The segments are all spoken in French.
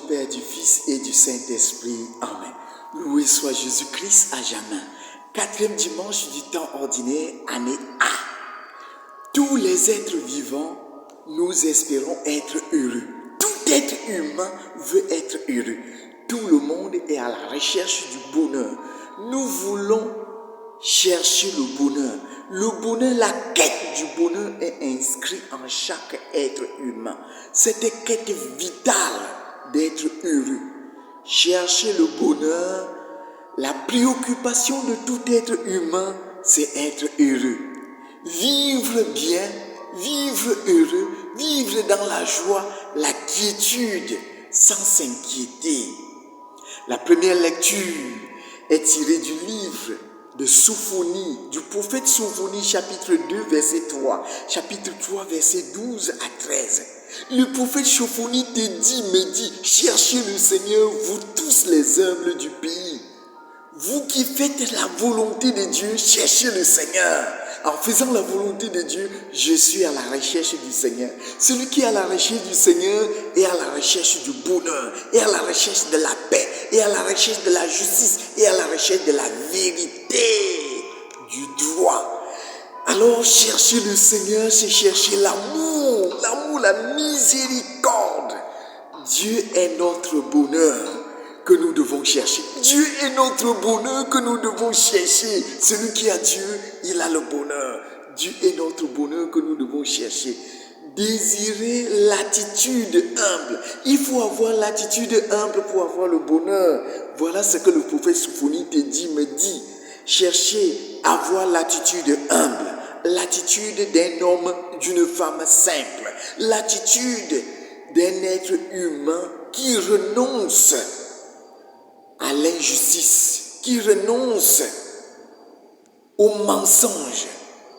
Père, du Fils et du Saint-Esprit. Amen. Loué soit Jésus-Christ à jamais. 4e dimanche du temps ordinaire, année A. Tous les êtres vivants, nous espérons être heureux. Tout être humain veut être heureux. Tout le monde est à la recherche du bonheur. Nous voulons chercher le bonheur. Le bonheur, la quête du bonheur est inscrite en chaque être humain. C'est une quête vitale d'être heureux. Chercher le bonheur, la préoccupation de tout être humain, c'est être heureux. Vivre bien, vivre heureux, vivre dans la joie, la quiétude, sans s'inquiéter. La première lecture est tirée du livre de Sophonie, du prophète Sophonie, chapitre 2, verset 3, chapitre 3, verset 12 à 13. Le prophète Sophonie me dit, cherchez le Seigneur, vous tous les humbles du pays. Vous qui faites la volonté de Dieu, cherchez le Seigneur. En faisant la volonté de Dieu, je suis à la recherche du Seigneur. Celui qui est à la recherche du Seigneur est à la recherche du bonheur, est à la recherche de la paix, est à la recherche de la justice, est à la recherche de la vérité, du droit. Alors chercher le Seigneur, c'est chercher l'amour, la miséricorde. Dieu est notre bonheur que nous devons chercher. Dieu est notre bonheur que nous devons chercher. Celui qui a Dieu, il a le bonheur. Dieu est notre bonheur que nous devons chercher. Désirer l'attitude humble. Il faut avoir l'attitude humble pour avoir le bonheur. Voilà ce que le prophète Sophonie me dit. Cherchez à avoir l'attitude humble. L'attitude d'un homme, d'une femme simple. L'attitude d'un être humain qui renonce à l'injustice, qui renonce au mensonge,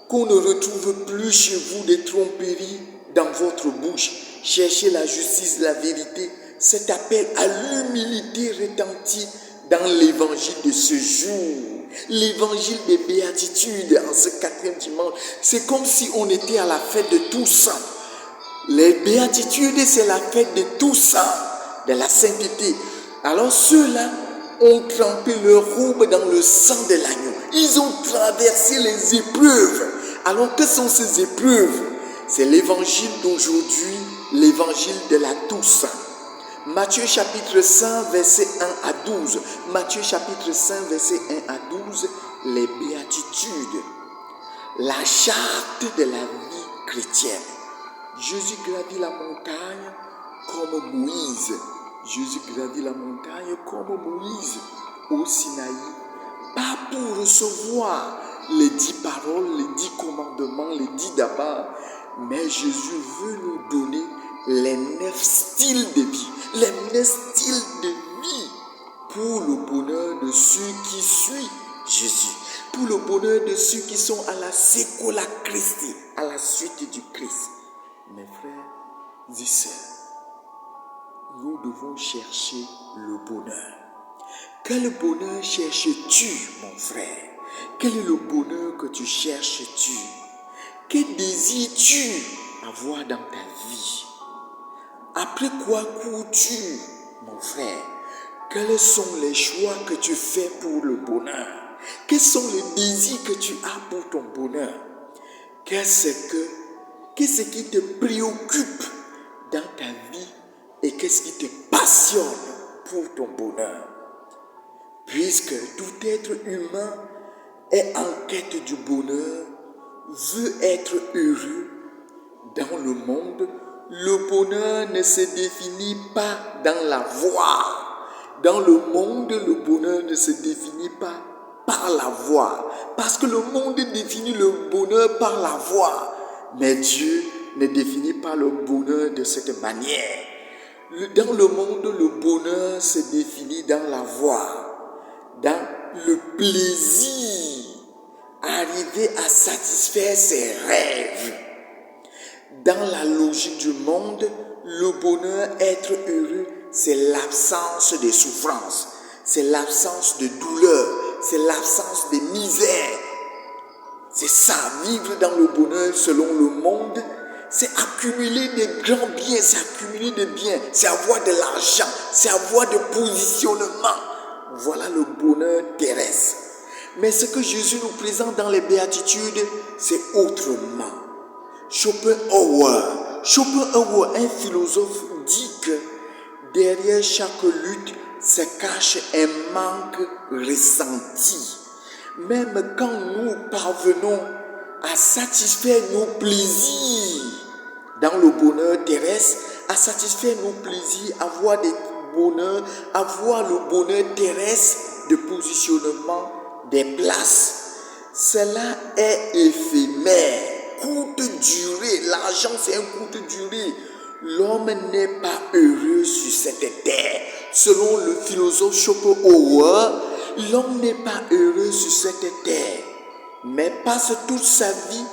qu'on ne retrouve plus chez vous des tromperies dans votre bouche. Cherchez la justice, la vérité. Cet appel à l'humilité retentit dans l'évangile de ce jour. L'évangile des béatitudes en ce 4e dimanche. C'est comme si on était à la fête de Toussaint. Les béatitudes, c'est la fête de Toussaint, de la sainteté. Alors ceux-là ont trempé leur robe dans le sang de l'agneau. Ils ont traversé les épreuves. Alors que sont ces épreuves? C'est l'évangile d'aujourd'hui, l'évangile de la Toussaint. Matthieu chapitre 5, verset 1 à 12. Matthieu chapitre 5, verset 1 à 12, les béatitudes. La charte de la vie chrétienne. Jésus gravit la montagne comme Moïse. Jésus gravit la montagne comme Moïse au Sinaï, pas pour recevoir les 10 paroles, les 10 commandements, les 10 d'abord, mais Jésus veut nous donner les 9 styles de vie, les 9 styles de vie pour le bonheur de ceux qui suivent Jésus, pour le bonheur de ceux qui sont à la secola Christi, à la suite du Christ. Mes frères et sœurs, nous devons chercher le bonheur. Quel bonheur cherches-tu, mon frère? Quel est le bonheur que tu cherches-tu? Que désires-tu avoir dans ta vie? Après quoi cours-tu, mon frère? Quels sont les choix que tu fais pour le bonheur? Quels sont les désirs que tu as pour ton bonheur? Qu'est-ce qui te préoccupe dans ta vie et qu'est-ce qui te passionne pour ton bonheur? Puisque tout être humain est en quête du bonheur, veut être heureux dans le monde, le bonheur ne se définit pas dans la voie. Dans le monde, le bonheur ne se définit pas par la voie. Parce que le monde définit le bonheur par la voie. Mais Dieu ne définit pas le bonheur de cette manière. Dans le monde, le bonheur se définit dans la voie, dans le plaisir, arriver à satisfaire ses rêves. Dans la logique du monde, le bonheur, être heureux, c'est l'absence de souffrance, c'est l'absence de douleur, c'est l'absence de misère. C'est ça, vivre dans le bonheur selon le monde, c'est accumuler des grands biens, c'est accumuler des biens, c'est avoir de l'argent, c'est avoir de positionnement. Voilà le bonheur terrestre. Mais ce que Jésus nous présente dans les béatitudes, c'est autrement. Schopenhauer, un philosophe, dit que derrière chaque lutte se cache un manque ressenti. Même quand nous parvenons à satisfaire nos plaisirs dans le bonheur terrestre, à satisfaire nos plaisirs, avoir le bonheur terrestre de positionnement des places, cela est éphémère, courte durée. L'argent, c'est un courte durée. L'homme n'est pas heureux sur cette terre. Selon le philosophe Schopenhauer, l'homme n'est pas heureux sur cette terre, mais passe toute sa vie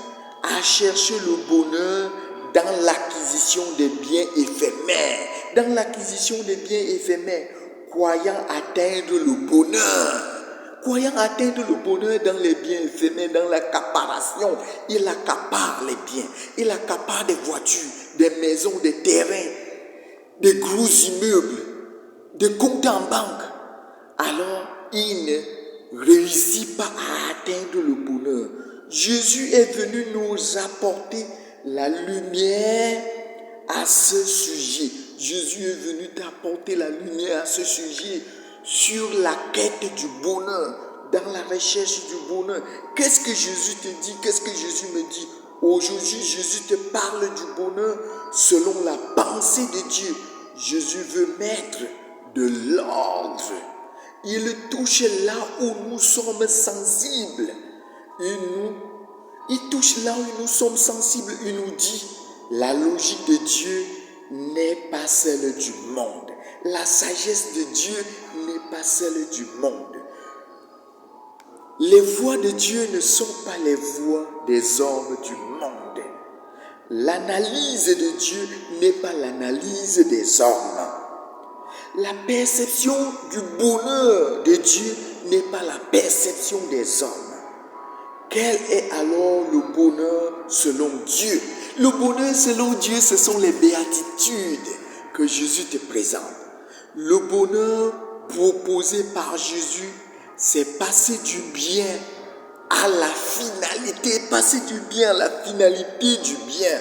à chercher le bonheur dans l'acquisition des biens éphémères. Dans l'acquisition des biens éphémères, croyant atteindre le bonheur. Croyant atteindre le bonheur dans les biens éphémères, dans l'accaparation, il accapare les biens, il accapare des voitures, des maisons, des terrains, des gros immeubles, des comptes en banque. Alors, il ne réussit pas à atteindre le bonheur. Jésus est venu nous apporter la lumière à ce sujet. Jésus est venu t'apporter la lumière à ce sujet, sur la quête du bonheur, dans la recherche du bonheur. Qu'est-ce que Jésus te dit? Qu'est-ce que Jésus me dit? Aujourd'hui, Jésus te parle du bonheur selon la pensée de Dieu. Jésus veut mettre de l'ordre. Il touche là où nous sommes sensibles. Il touche là où nous sommes sensibles. Il nous dit, la logique de Dieu n'est pas celle du monde. La sagesse de Dieu n'est pas celle du monde. Les voies de Dieu ne sont pas les voies des hommes du monde. L'analyse de Dieu n'est pas l'analyse des hommes. La perception du bonheur de Dieu n'est pas la perception des hommes. Quel est alors le bonheur selon Dieu? Le bonheur selon Dieu, ce sont les béatitudes que Jésus te présente. Le bonheur proposé par Jésus, c'est passer du bien à la finalité, passer du bien à la finalité du bien.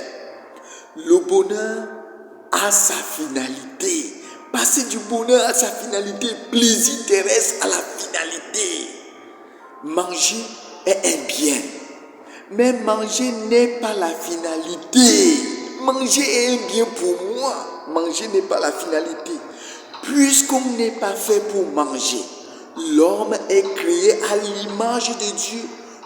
Le bonheur a sa finalité. Passer du bonheur à sa finalité, plaisir terrestre à la finalité. Manger est un bien, mais manger n'est pas la finalité. Manger est un bien pour moi, manger n'est pas la finalité. Puisqu'on n'est pas fait pour manger, l'homme est créé à l'image de Dieu.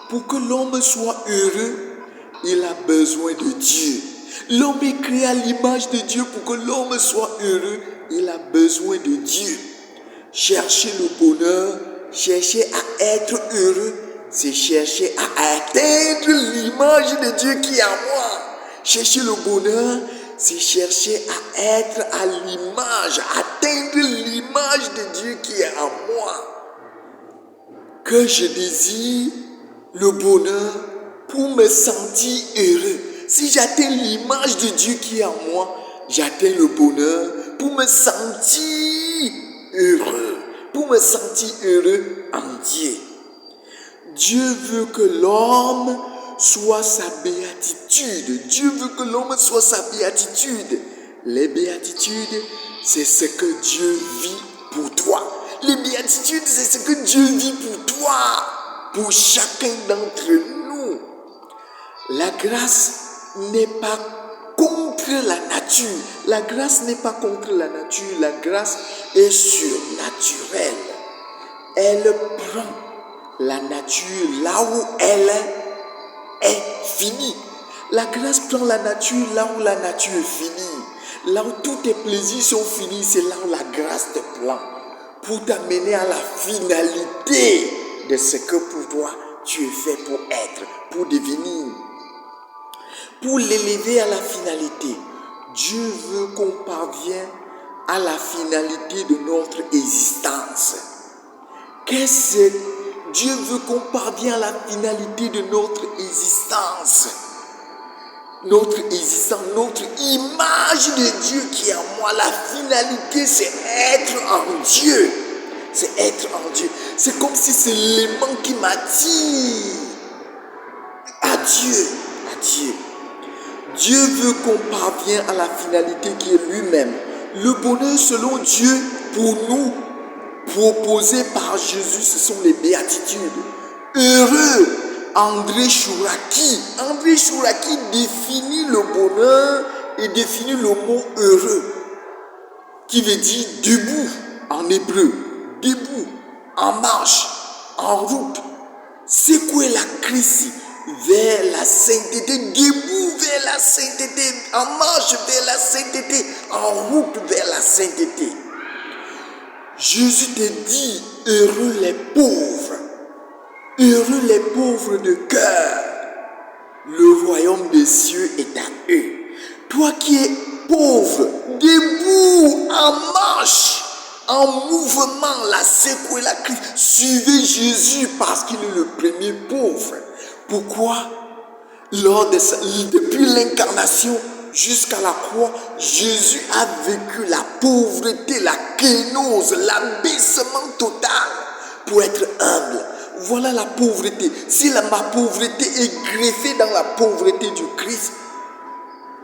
Pour que l'homme soit heureux, il a besoin de Dieu. L'homme est créé à l'image de Dieu. Pour que l'homme soit heureux, il a besoin de Dieu. Chercher le bonheur, chercher à être heureux, c'est chercher à atteindre l'image de Dieu qui est en moi. Chercher le bonheur, c'est chercher à être à l'image, atteindre l'image de Dieu qui est en moi. Que je désire le bonheur pour me sentir heureux. Si j'atteins l'image de Dieu qui est en moi, j'atteins le bonheur pour me sentir heureux. Pour me sentir heureux en Dieu. Dieu veut que l'homme soit sa béatitude. Dieu veut que l'homme soit sa béatitude. Les béatitudes, c'est ce que Dieu vit pour toi. Les béatitudes, c'est ce que Dieu vit pour toi, pour chacun d'entre nous. La grâce n'est pas contre la nature. La grâce n'est pas contre la nature. La grâce est surnaturelle. Elle prend la nature là où elle est finie. La grâce prend la nature là où la nature est finie. Là où tous tes plaisirs sont finis, c'est là où la grâce te prend. Pour t'amener à la finalité de ce que pour toi tu es fait pour être, pour devenir. Pour l'élever à la finalité, Dieu veut qu'on parvienne à la finalité de notre existence. Dieu veut qu'on parvienne à la finalité de notre existence. notre existence, notre image de Dieu qui est en moi. La finalité, c'est être en Dieu. C'est être en Dieu. C'est comme si c'est l'élément qui m'attire à Dieu. À Dieu. Dieu veut qu'on parvienne à la finalité qui est lui-même. Le bonheur selon Dieu pour nous, proposé par Jésus, ce sont les béatitudes. Heureux, André Chouraki. André Chouraki définit le bonheur et définit le mot heureux, qui veut dire debout en hébreu, debout, en marche, en route. Secouer la crise vers la sainteté, debout vers la sainteté, en marche vers la sainteté, en route vers la sainteté. Jésus te dit, heureux les pauvres de cœur, le royaume des cieux est à eux. Toi qui es pauvre, debout, en marche, en mouvement, la secouer la crise, suivez Jésus parce qu'il est le premier pauvre. Pourquoi? Depuis l'incarnation jusqu'à la croix, Jésus a vécu la pauvreté, la kénose, l'abaissement total pour être humble. Voilà la pauvreté. Si ma pauvreté est greffée dans la pauvreté du Christ,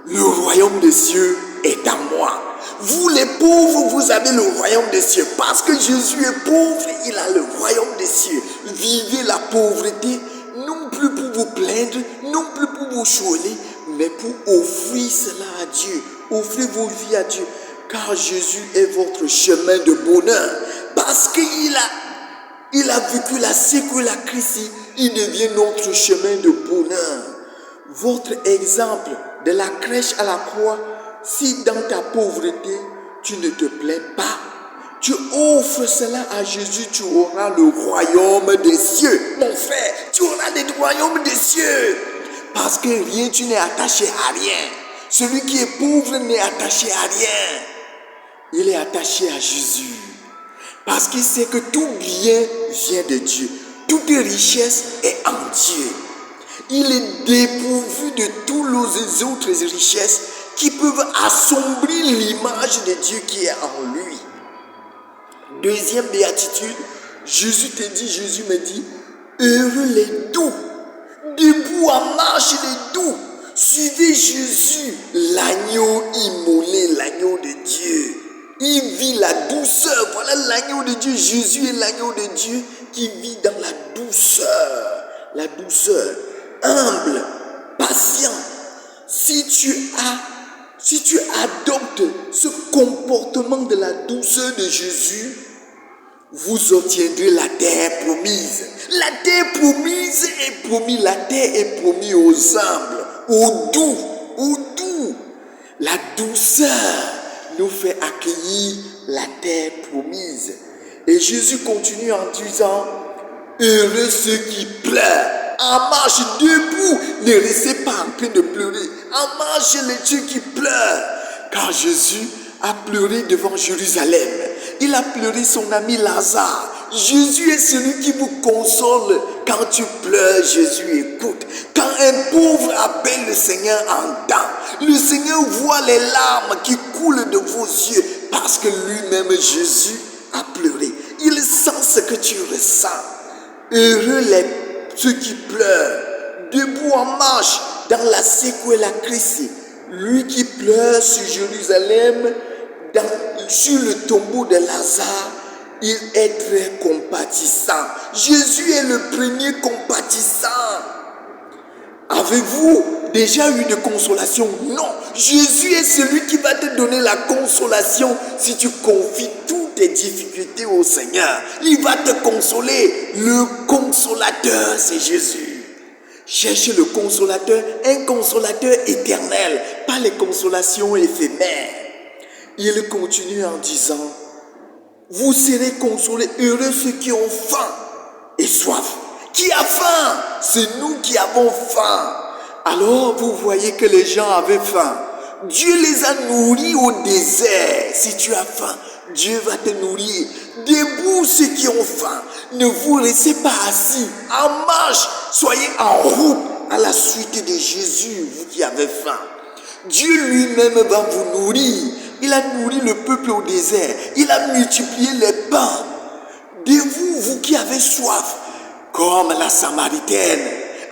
le royaume des cieux est à moi. Vous les pauvres, vous avez le royaume des cieux. Parce que Jésus est pauvre, il a le royaume des cieux. Vivez la pauvreté, non plus pour vous plaindre, non plus pour vous choler, mais pour offrir cela à Dieu. Offrez vos vies à Dieu. Car Jésus est votre chemin de bonheur. Parce qu'il a vécu la sécurité, la crise, il devient notre chemin de bonheur. Votre exemple de la crèche à la croix, si dans ta pauvreté, tu ne te plains pas, tu offres cela à Jésus, tu auras le royaume des cieux. Mon frère, tu auras le royaume des cieux. Parce que rien, tu n'es attaché à rien. Celui qui est pauvre n'est attaché à rien. Il est attaché à Jésus. Parce qu'il sait que tout bien vient de Dieu. Toute richesse est en Dieu. Il est dépourvu de toutes les autres richesses qui peuvent assombrir l'image de Dieu qui est en lui. Deuxième béatitude, Jésus me dit, heureux les doux, debout en marche les doux. Suivez Jésus, l'agneau immolé, l'agneau de Dieu. Il vit la douceur. Voilà l'agneau de Dieu. Jésus est l'agneau de Dieu qui vit dans la douceur. La douceur. Humble, patient. Si tu adoptes ce comportement de la douceur de Jésus, vous obtiendrez la terre promise. La terre promise est promise. La terre est promise aux humbles, aux doux, aux doux. La douceur nous fait accueillir la terre promise. Et Jésus continue en disant, heureux ceux qui pleurent. En marche debout, ne restez pas en train de pleurer. En marche les ceux qui pleurent. Car Jésus a pleuré devant Jérusalem. Il a pleuré son ami Lazare. Jésus est celui qui vous console. Quand tu pleures, Jésus écoute. Quand un pauvre appelle le Seigneur entend. Le Seigneur voit les larmes qui coulent de vos yeux parce que lui-même, Jésus, a pleuré. Il sent ce que tu ressens. Heureux ceux qui pleurent, debout en marche dans la sécou et la crise. Lui qui pleure sur Jérusalem, sur le tombeau de Lazare, il est très compatissant. Jésus est le premier compatissant. Avez-vous déjà eu de consolation? Non. Jésus est celui qui va te donner la consolation si tu confies toutes tes difficultés au Seigneur. Il va te consoler. Le consolateur, c'est Jésus. Cherchez le consolateur, un consolateur éternel, pas les consolations éphémères. Il continue en disant, vous serez consolés, heureux ceux qui ont faim et soif. Qui a faim? C'est nous qui avons faim. Alors vous voyez que les gens avaient faim. Dieu les a nourris au désert. Si tu as faim, Dieu va te nourrir. Debout ceux qui ont faim. Ne vous restez pas assis. En marche, soyez en route à la suite de Jésus, vous qui avez faim. Dieu lui-même va vous nourrir. Il a nourri le peuple au désert. Il a multiplié les pains. De vous, vous qui avez soif, comme la Samaritaine,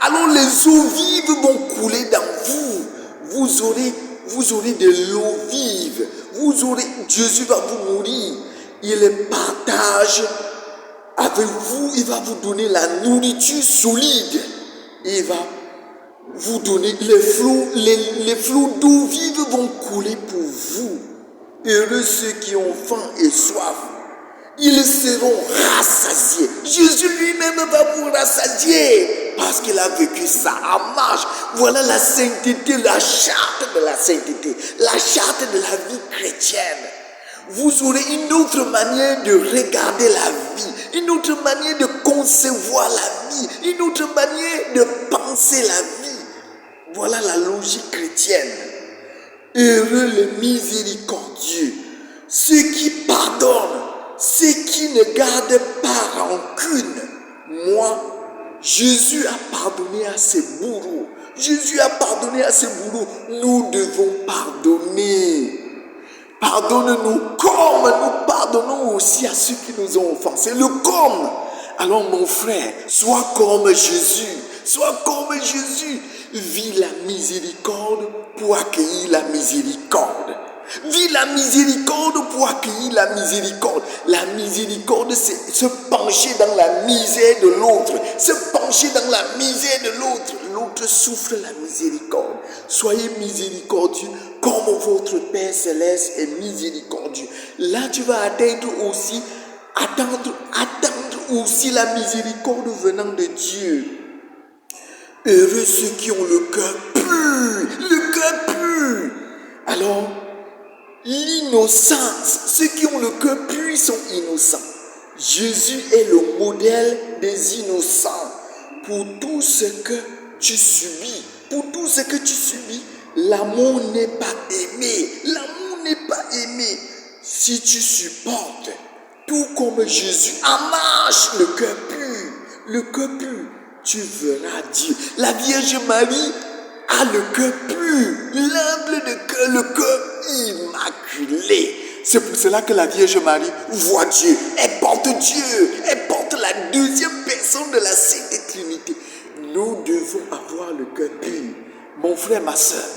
alors les eaux vives vont couler dans vous. Vous aurez de l'eau vive. Jésus va vous nourrir. Il partage avec vous. Il va vous donner la nourriture solide. Il va vous donner les flots d'eau vive vont couler pour vous. Heureux ceux qui ont faim et soif. Ils seront rassasiés. Jésus lui-même va vous rassasier parce qu'il a vécu ça en marche. Voilà la sainteté, la charte de la sainteté, la charte de la vie chrétienne. Vous aurez une autre manière de regarder la vie, une autre manière de concevoir la vie, une autre manière de penser la vie. Voilà la logique chrétienne. Heureux les miséricordieux, ceux qui pardonnent, ceux qui ne gardent pas rancune. Moi, Jésus a pardonné à ses bourreaux. Jésus a pardonné à ses bourreaux. Nous devons pardonner. Pardonne-nous comme nous pardonnons aussi à ceux qui nous ont offensés. Le comme. Alors mon frère, sois comme Jésus. Sois comme Jésus. Vis la miséricorde pour accueillir la miséricorde. Vis la miséricorde pour accueillir la miséricorde. La miséricorde, c'est se pencher dans la misère de l'autre. Se pencher dans la misère de l'autre. L'autre souffre la miséricorde. Soyez miséricordieux comme votre Père Céleste est miséricordieux. Là, tu vas attendre aussi la miséricorde venant de Dieu. Heureux ceux qui ont le cœur pur. Alors, l'innocence, ceux qui ont le cœur pur sont innocents. Jésus est le modèle des innocents. Pour tout ce que tu subis, l'amour n'est pas aimé. Si tu supportes, tout comme Jésus, en marche le cœur pur, tu verras Dieu. La Vierge Marie a le cœur pur, l'humble de cœur, le cœur immaculé. C'est pour cela que la Vierge Marie voit Dieu. Elle porte Dieu. Elle porte la deuxième personne de la Sainte Trinité. Nous devons avoir le cœur pur. Mon frère, ma soeur,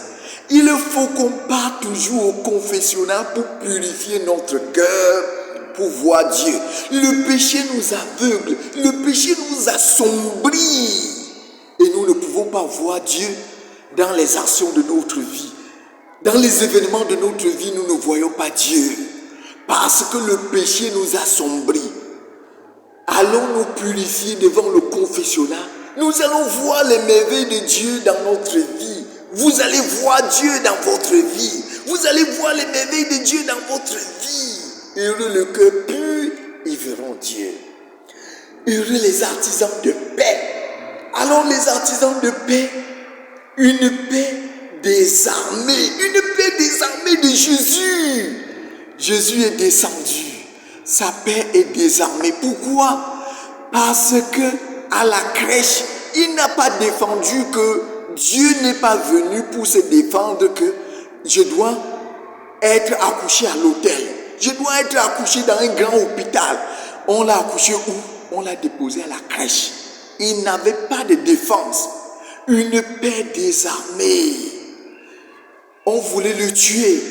il faut qu'on parte toujours au confessionnal pour purifier notre cœur, pour voir Dieu. Le péché nous aveugle, le péché nous assombrit. Et nous ne pouvons pas voir Dieu dans les actions de notre vie. Dans les événements de notre vie, nous ne voyons pas Dieu. Parce que le péché nous assombrit. Allons nous purifier devant le confessionnal. Nous allons voir les merveilles de Dieu dans notre vie. Vous allez voir Dieu dans votre vie. Vous allez voir les merveilles de Dieu dans votre vie. Heureux le cœur pur, ils verront Dieu. Heureux les artisans de paix. Alors les artisans de paix, une paix désarmée de Jésus. Jésus est descendu. Sa paix est désarmée. Pourquoi? Parce que à la crèche, il n'a pas défendu que Dieu n'est pas venu pour se défendre que je dois être accouché à l'hôtel. Je dois être accouché dans un grand hôpital. On l'a accouché où? On l'a déposé à la crèche. Il n'avait pas de défense. Une paix désarmée. On voulait le tuer.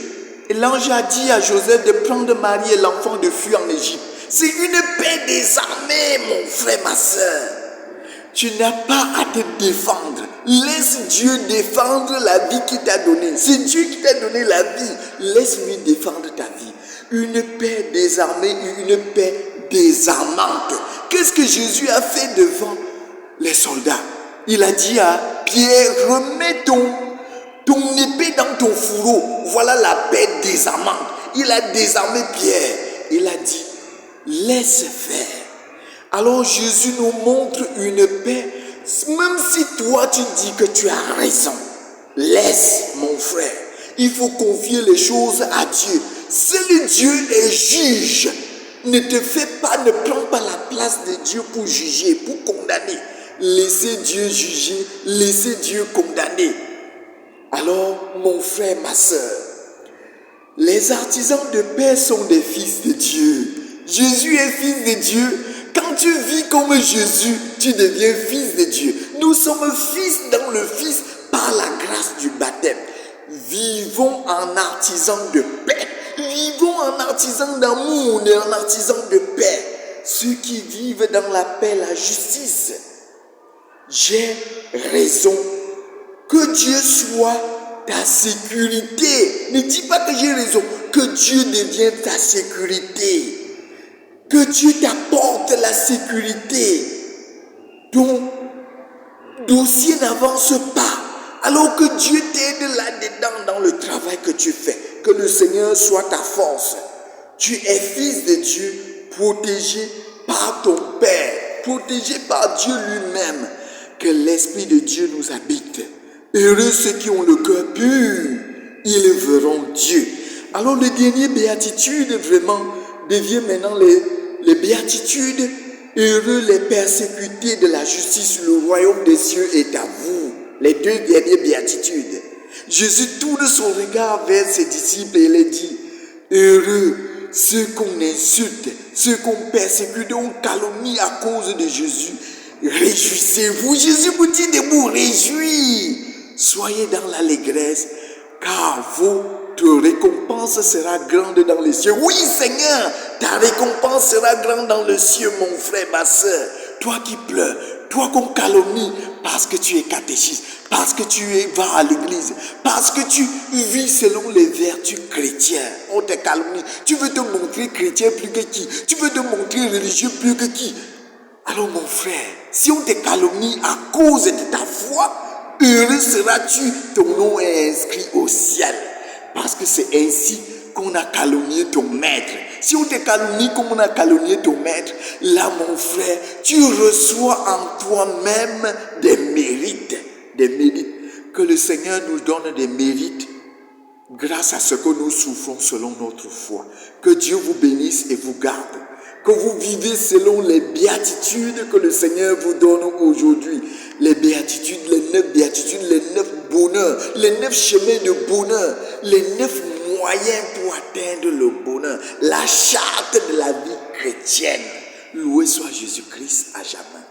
Et l'ange a dit à Joseph de prendre Marie et l'enfant de fuir en Égypte. C'est une paix désarmée, mon frère, ma soeur. Tu n'as pas à te défendre. Laisse Dieu défendre la vie qu'il t'a donnée. C'est Dieu qui t'a donné la vie. Laisse-lui défendre ta vie. Une paix désarmée, une paix désarmante. Qu'est-ce que Jésus a fait devant les soldats? Il a dit à Pierre, remets ton épée dans ton fourreau. Voilà la paix désarmante. Il a désarmé Pierre. Il a dit, laisse faire. Alors Jésus nous montre une paix. Même si toi tu dis que tu as raison, laisse mon frère. Il faut confier les choses à Dieu. Seul Dieu est juge. Ne prends pas la place de Dieu pour juger, pour condamner. laissez Dieu juger, laissez Dieu condamner. Alors, mon frère, ma soeur, les artisans de paix sont des fils de Dieu. Jésus est fils de Dieu. Quand tu vis comme Jésus, tu deviens fils de Dieu. Nous sommes fils dans le Fils par la grâce du baptême. Vivons en artisans de paix. Vivons en artisans d'amour et en artisans de paix. Ceux qui vivent dans la paix, la justice. J'ai raison. Que Dieu soit ta sécurité. Ne dis pas que j'ai raison. Que Dieu devienne ta sécurité. Que Dieu t'apporte la sécurité. Ton dossier n'avance pas. Alors que Dieu t'aide là-dedans dans le travail que tu fais. Que le Seigneur soit ta force. Tu es fils de Dieu, protégé par ton Père, protégé par Dieu lui-même. Que l'Esprit de Dieu nous habite. Heureux ceux qui ont le cœur pur, ils verront Dieu. Alors le dernier béatitude vraiment devient maintenant les béatitudes. Heureux les persécutés de la justice, le royaume des cieux est à vous. Les deux dernières béatitudes. Jésus tourne son regard vers ses disciples et les dit, heureux ceux qu'on insulte, ceux qu'on persécute, on calomnie à cause de Jésus. Réjouissez-vous. Jésus vous dit de vous réjouir. Soyez dans l'allégresse, car votre récompense sera grande dans les cieux. Oui, Seigneur, ta récompense sera grande dans les cieux, mon frère, ma soeur. Toi qui pleures, toi qu'on calomnie, parce que tu es catéchiste, parce que tu vas à l'église, parce que tu vis selon les vertus chrétiennes. On te calomnie. Tu veux te montrer chrétien plus que qui? Tu veux te montrer religieux plus que qui? Alors mon frère, si on te calomnie à cause de ta foi, heureux seras-tu, ton nom est inscrit au ciel. Parce que c'est ainsi qu'on a calomnié ton maître. Si on te calomnie comme on a calomnié ton maître, là mon frère, tu reçois en toi-même des mérites. Des mérites. Que le Seigneur nous donne des mérites grâce à ce que nous souffrons selon notre foi. Que Dieu vous bénisse et vous garde. Que vous vivez selon les béatitudes que le Seigneur vous donne aujourd'hui. Les béatitudes, les 9 béatitudes, les 9 bonheurs, les 9 chemins de bonheur, les 9 moyens pour atteindre le bonheur. La charte de la vie chrétienne. Loué soit Jésus-Christ à jamais.